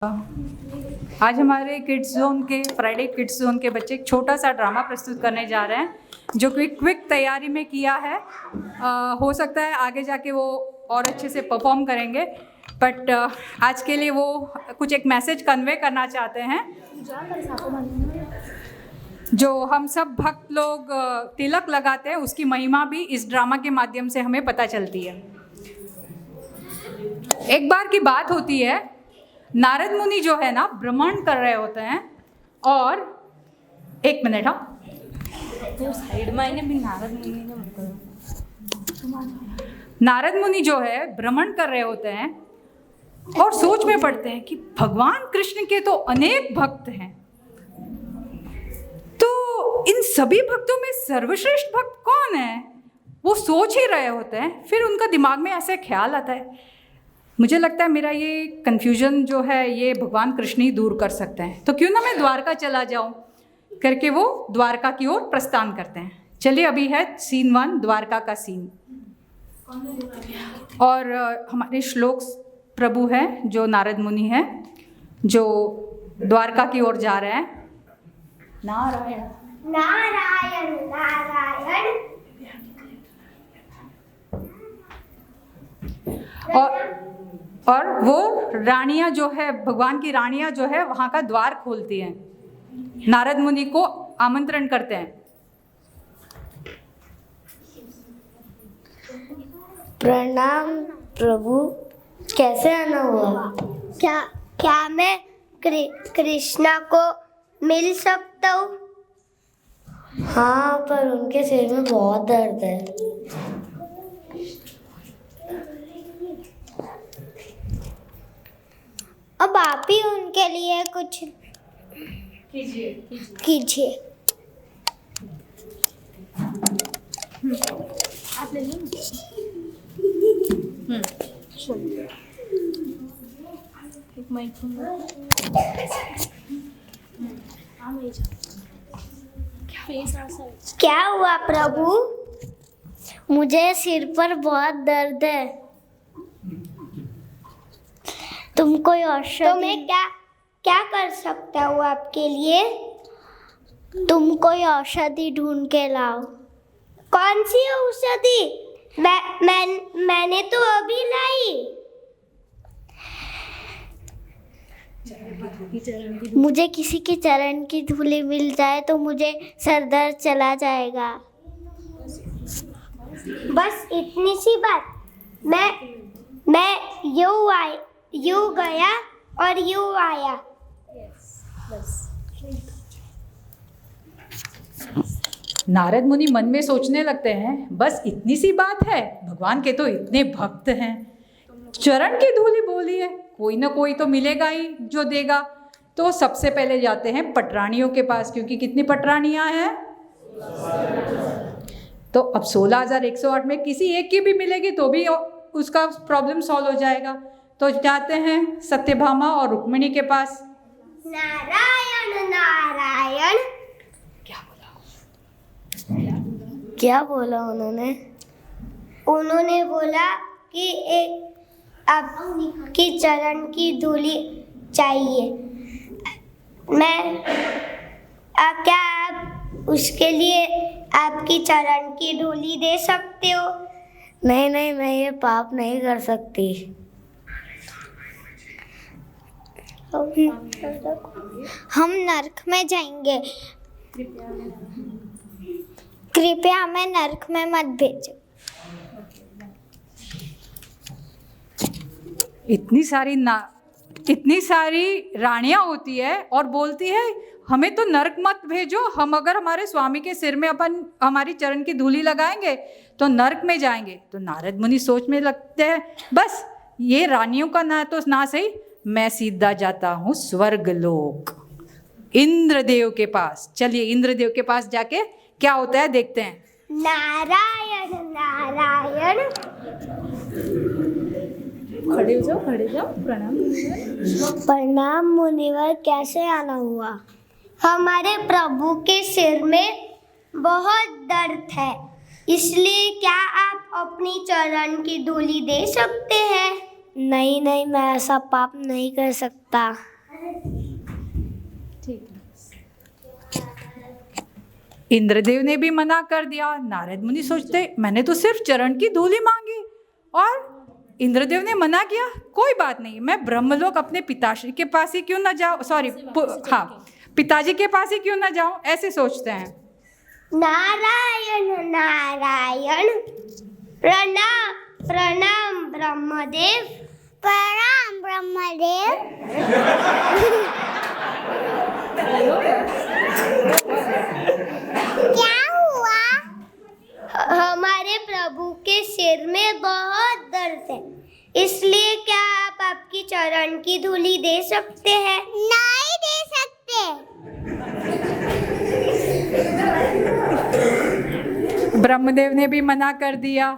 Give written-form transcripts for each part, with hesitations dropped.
आज हमारे Friday kids zone के बच्चे एक छोटा सा ड्रामा प्रस्तुत करने जा रहे हैं जो कि क्विक तैयारी में किया है। हो सकता है आगे जाके वो और अच्छे से परफॉर्म करेंगे, बट आज के लिए वो कुछ एक मैसेज कन्वे करना चाहते हैं जो हम सब भक्त लोग तिलक लगाते हैं, उसकी महिमा भी इस ड्रामा के माध्यम से हमें पता चलती है। एक बार की बात होती है, नारद मुनि जो है ना भ्रमण कर रहे होते हैं और एक मिनट साइड में भी नारद मुनि जो है भ्रमण कर रहे होते हैं और सोच में पड़ते हैं कि भगवान कृष्ण के तो अनेक भक्त हैं, तो इन सभी भक्तों में सर्वश्रेष्ठ भक्त कौन है? वो सोच ही रहे होते हैं। फिर उनका दिमाग में ऐसे ख्याल आता है, मुझे लगता है मेरा ये कन्फ्यूजन जो है ये भगवान कृष्ण ही दूर कर सकते हैं, तो क्यों ना मैं द्वारका चला जाऊं करके वो द्वारका की ओर प्रस्थान करते हैं। चलिए, अभी है सीन 1, द्वारका का सीन। और हमारे श्लोक प्रभु हैं जो नारद मुनि हैं, जो द्वारका की ओर जा रहे हैं। नारायण नारायण नारायण। और वो रानियां जो है, भगवान की रानियां जो है वहां का द्वार खोलती हैं, नारद मुनि को आमंत्रण करते हैं। प्रणाम प्रभु, कैसे आना हुआ? क्या मैं कृष्णा को मिल सकता हूँ? हाँ, पर उनके सिर में बहुत दर्द है। अब आप ही उनके लिए कुछ कीजिए। आप ले लीजिए। क्या हुआ प्रभु? मुझे सिर पर बहुत दर्द है। तुम कोई औषधि? तो मैं क्या कर सकता हूँ आपके लिए? तुम कोई औषधि ढूंढ के लाओ। कौन सी औषधि? मैंने तो अभी लाई। मुझे किसी के चरण की धूली मिल जाए तो मुझे सर दर्द चला जाएगा। बस इतनी सी बात। मैं यूं गया और यूं आया। नारद मुनि मन में सोचने लगते हैं, बस इतनी सी बात है, भगवान के तो इतने भक्त हैं, चरण की धूली बोली है, कोई ना कोई तो मिलेगा ही जो देगा। तो सबसे पहले जाते हैं पटरानियों के पास, क्योंकि कितनी पटरानियां हैं? तो अब 16,108 में किसी एक की भी मिलेगी तो भी उसका प्रॉब्लम सॉल्व हो जाएगा। तो जाते हैं सत्यभामा और रुक्मिणी के पास। नारायण नारायण। क्या बोला उन्होंने? उन्होंने बोला कि आपकी चरण की धूली चाहिए। क्या आप उसके लिए आपकी चरण की धूली दे सकते हो? नहीं, मैं ये पाप नहीं कर सकती। हम नरक में जाएंगे। कृपया हमें नरक में मत भेजो। इतनी सारी रानियां होती है और बोलती है हमें तो नरक मत भेजो, हम अगर हमारे स्वामी के सिर में हमारी चरण की धूली लगाएंगे तो नरक में जाएंगे। तो नारद मुनि सोच में लगते हैं, बस ये रानियों का ना सही, मैं सीधा जाता हूँ स्वर्गलोक, इंद्रदेव के पास। चलिए इंद्रदेव के पास जाके क्या होता है देखते हैं। नारायण नारायण। खड़े हो जाओ। प्रणाम मुनिवर, कैसे आना हुआ? हमारे प्रभु के सिर में बहुत दर्द है, इसलिए क्या आप अपनी चरण की धूली दे सकते हैं? नहीं नहीं, मैं ऐसा पाप नहीं कर सकता। ठीक है। इंद्रदेव ने भी मना कर दिया। नारद मुनि सोचते मैंने तो सिर्फ चरण की धूली मांगी और इंद्रदेव ने मना किया, कोई बात नहीं, मैं ब्रह्मलोक अपने पिताश्री के पास ही क्यों ना जाऊं, हाँ पिताजी के पास ही क्यों ना जाऊं, ऐसे सोचते हैं। नारायण नारायण, प्रणाम प्रणाम ब्रह्मदेव, प्रणाम ब्रह्मदेव। क्या हुआ? हमारे प्रभु के सिर में बहुत दर्द है, इसलिए क्या आप आपकी चरण की धूली दे सकते हैं? नहीं दे सकते। ब्रह्मदेव ने भी मना कर दिया।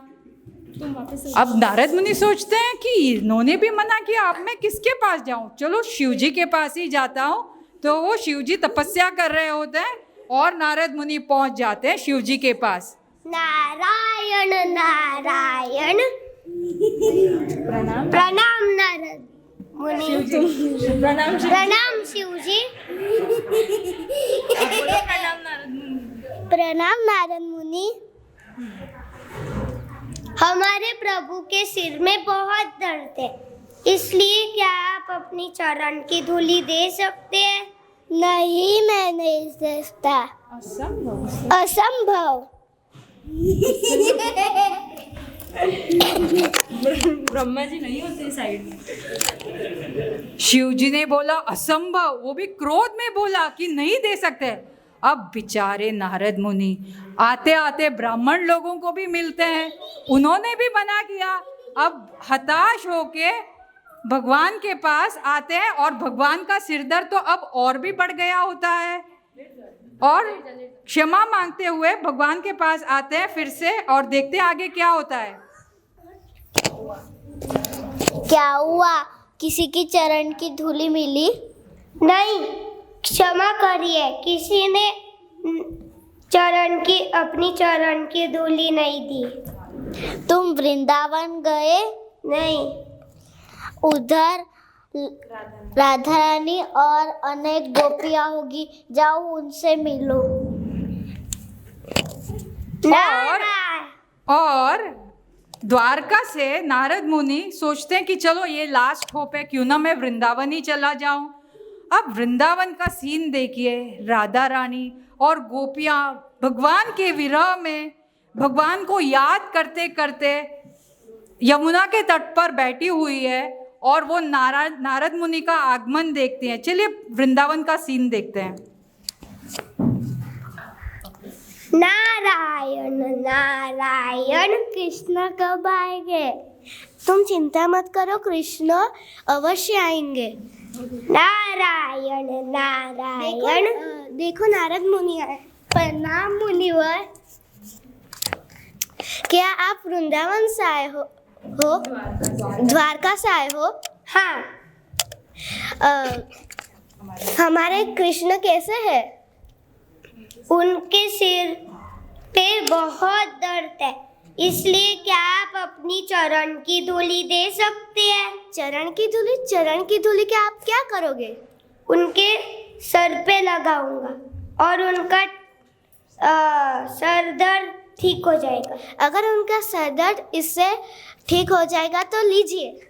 अब नारद मुनि सोचते हैं कि इन्होंने भी मना किया, अब मैं किसके पास जाऊं, चलो शिव जी के पास ही जाता हूं। तो वो शिव जी तपस्या कर रहे होते हैं और नारद मुनि पहुंच जाते हैं शिव जी के पास। नारायण नारायण, प्रणाम नारद मुनि, प्रणाम शिव जी, प्रणाम नारद मुनि। हमारे प्रभु के सिर में बहुत दर्द है, इसलिए क्या आप अपनी चरण की धूली दे सकते हैं? नहीं, मैं नहीं दे सकता। असंभव। ब्रह्मा जी नहीं होते साइड में। शिव जी ने बोला असंभव, वो भी क्रोध में बोला कि नहीं दे सकते। अब बेचारे नारद मुनि आते आते ब्राह्मण लोगों को भी मिलते हैं, उन्होंने भी मना किया। अब हताश होके भगवान के पास आते हैं और भगवान का सिरदर्द तो अब और भी बढ़ गया होता है और क्षमा मांगते हुए भगवान के पास आते हैं फिर से और देखते हैं आगे क्या होता है। क्या हुआ? किसी की चरण की धूली मिली? नहीं, क्षमा करिए, किसी ने अपनी चरण की धूली नहीं दी। तुम वृंदावन गए? नहीं। उधर राधा रानी और अनेक गोपियां होगी, जाओ उनसे मिलो। और द्वारका से नारद मुनि सोचते हैं कि चलो ये लास्ट होप है, क्यों ना मैं वृंदावन ही चला जाऊं। अब वृंदावन का सीन देखिए, राधा रानी और गोपियां भगवान के विरह में भगवान को याद करते करते यमुना के तट पर बैठी हुई है और वो नारद मुनि का आगमन देखते हैं। चलिए वृंदावन का सीन देखते हैं। नारायण नारायण, कृष्ण कब आएंगे? तुम चिंता मत करो, कृष्ण अवश्य आएंगे। नारायण नारायण, देखो नारद मुनि आए। प्रणाम मुनिवर, क्या आप वृंदावन से आए हो? द्वारका से आए हो? हाँ। हमारे कृष्ण कैसे हैं? उनके सिर पे बहुत दर्द है, इसलिए क्या आप अपनी चरण की धूली दे सकते हैं? चरण की धूली? चरण की धूली के आप क्या करोगे? उनके सर पे लगाऊंगा और उनका सर दर्द ठीक हो जाएगा। अगर उनका सर दर्द इससे ठीक हो जाएगा तो लीजिए।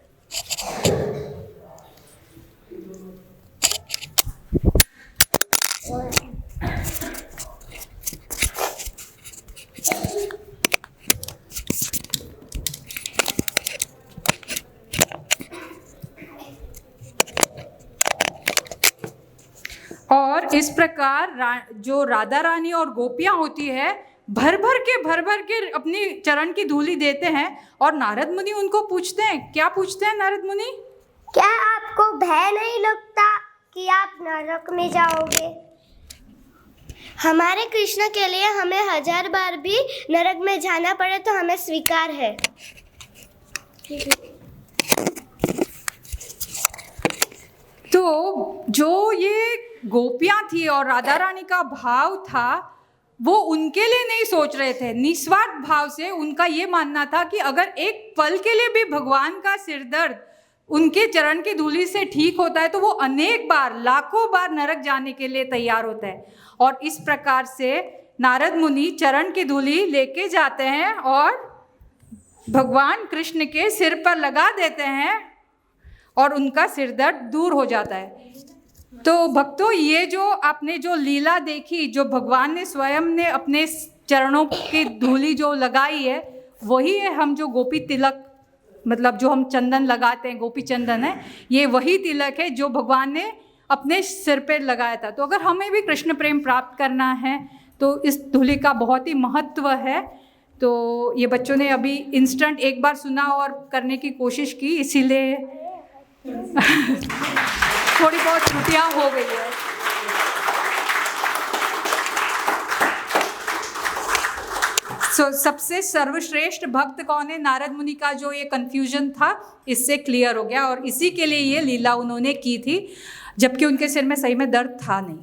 और इस प्रकार जो राधा रानी और गोपियां होती है भर भर के अपनी चरण की धूली देते हैं। और नारद मुनि उनको पूछते हैं, क्या पूछते हैं नारद मुनि? क्या आपको भय नहीं लगता कि आप नरक में जाओगे? हमारे कृष्ण के लिए हमें 1000 बार भी नरक में जाना पड़े तो हमें स्वीकार है। तो जो ये गोपियां थी और राधा रानी का भाव था वो उनके लिए नहीं सोच रहे थे, निस्वार्थ भाव से उनका ये मानना था कि अगर एक पल के लिए भी भगवान का सिरदर्द उनके चरण की धूली से ठीक होता है तो वो अनेक बार, लाखों बार नरक जाने के लिए तैयार होता है। और इस प्रकार से नारद मुनि चरण की धूली लेके जाते हैं और भगवान कृष्ण के सिर पर लगा देते हैं और उनका सिर दर्द दूर हो जाता है। तो भक्तों, ये जो आपने जो लीला देखी, जो भगवान ने स्वयं ने अपने चरणों की धूली जो लगाई है, वही है हम जो गोपी तिलक, मतलब जो हम चंदन लगाते हैं, गोपी चंदन है, ये वही तिलक है जो भगवान ने अपने सिर पे लगाया था। तो अगर हमें भी कृष्ण प्रेम प्राप्त करना है तो इस धूली का बहुत ही महत्व है। तो ये बच्चों ने अभी इंस्टेंट एक बार सुना और करने की कोशिश की, इसीलिए थोड़ी बहुत त्रुटियां हो गई है। सबसे सर्वश्रेष्ठ भक्त कौन है, नारद मुनि का जो ये कंफ्यूजन था, इससे क्लियर हो गया और इसी के लिए ये लीला उन्होंने की थी, जबकि उनके सिर में सही में दर्द था नहीं।